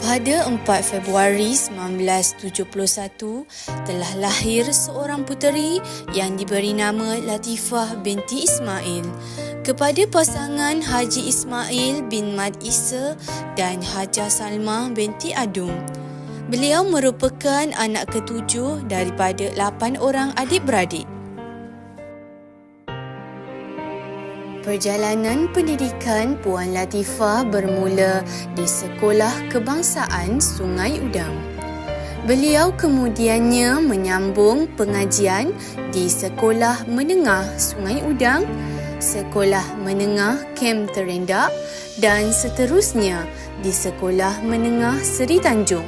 Pada 4 Februari 1971, telah lahir seorang puteri yang diberi nama Latifah binti Ismail kepada pasangan Haji Ismail bin Mad Isa dan Hajah Salmah binti Adung. Beliau merupakan anak ketujuh daripada 8 orang adik-beradik. Perjalanan pendidikan Puan Latifah bermula di Sekolah Kebangsaan Sungai Udang. Beliau kemudiannya menyambung pengajian di Sekolah Menengah Sungai Udang, Sekolah Menengah Kem Terendak dan seterusnya di Sekolah Menengah Seri Tanjung.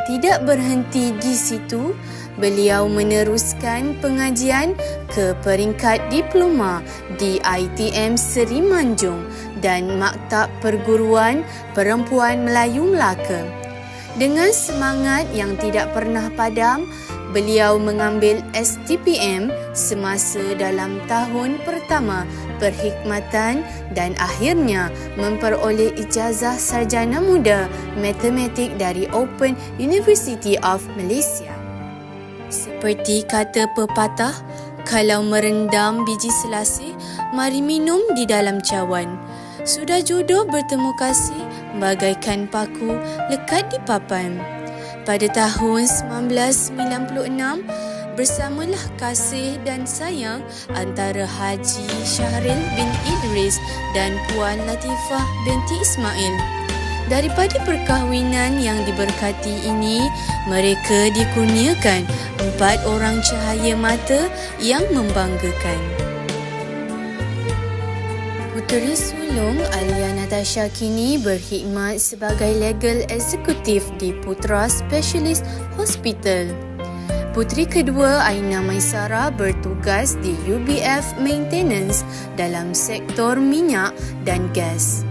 Tidak berhenti di situ, beliau meneruskan pengajian ke peringkat diploma di ITM Seri Manjung dan Maktab Perguruan Perempuan Melayu Melaka. Dengan semangat yang tidak pernah padam, beliau mengambil STPM semasa dalam tahun pertama perkhidmatan dan akhirnya memperoleh ijazah sarjana muda matematik dari Open University of Malaysia. Seperti kata pepatah, kalau merendam biji selasih, mari minum di dalam cawan. Sudah jodoh bertemu kasih, bagaikan paku lekat di papan. Pada tahun 1996, bersamalah kasih dan sayang antara Haji Syahril bin Idris dan Puan Latifah binti Ismail. Daripada perkahwinan yang diberkati ini, mereka dikurniakan 4 orang cahaya mata yang membanggakan. Puteri sulung Alia Natasha kini berkhidmat sebagai legal eksekutif di Putra Specialist Hospital. Puteri kedua Aina Maisara bertugas di UBF Maintenance dalam sektor minyak dan gas.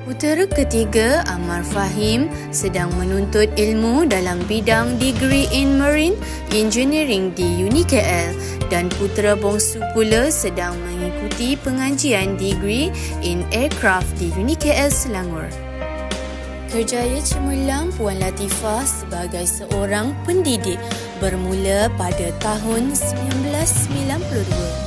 Putera ketiga Amar Fahim sedang menuntut ilmu dalam bidang Degree in Marine Engineering di UniKL dan putera bongsu pula sedang mengikuti pengajian Degree in Aircraft di UniKL Selangor. Kerjaya cemerlang Puan Latifah sebagai seorang pendidik bermula pada tahun 1992.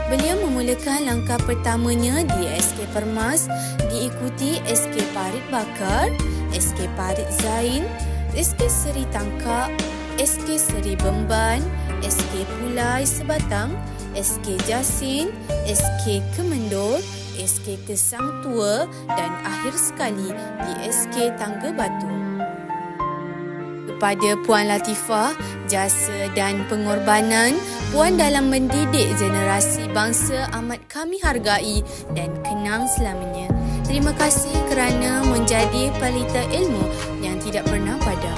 Beliau memulakan langkah pertamanya di SK Permas, diikuti SK Parit Bakar, SK Parit Zain, SK Seri Tangkak, SK Seri Bemban, SK Pulai Sebatang, SK Jasin, SK Kemendor, SK Kesang Tua dan akhir sekali di SK Tangga Batu. Kepada Puan Latifah, jasa dan pengorbanan Puan dalam mendidik generasi bangsa amat kami hargai dan kenang selamanya. Terima kasih kerana menjadi pelita ilmu yang tidak pernah padam.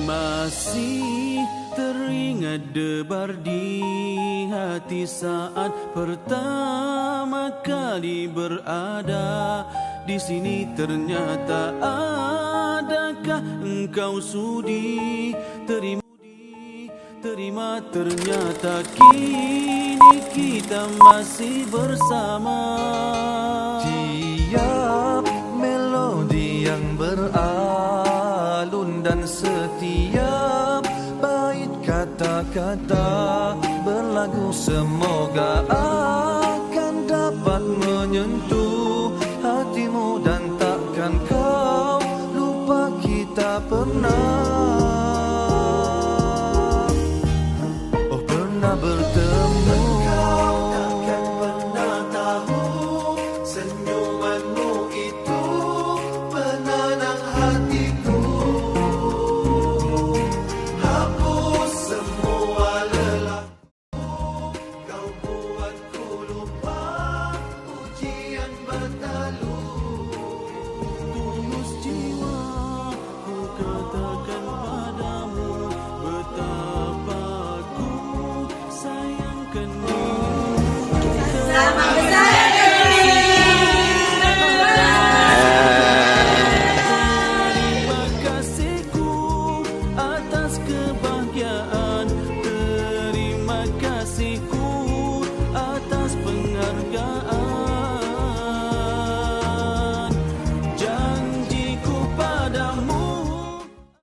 Masih teringat debar di hati saat pertama kali berada di sini. Ternyata adakah engkau sudi terima ternyata kini kita masih bersama. Tiap melodi yang beralun dan setiap bait kata-kata berlagu semoga akan dapat menyentuh hatimu dan takkan kau lupa kita pernah bertemu. Kau takkan pernah tahu senyumanmu itu penenang hatiku. Hapus semua lelahku, kau buatku lupa ujian bertalu. Tulus jiwa ku katakan padamu betapa ku sayangkanmu. Selamat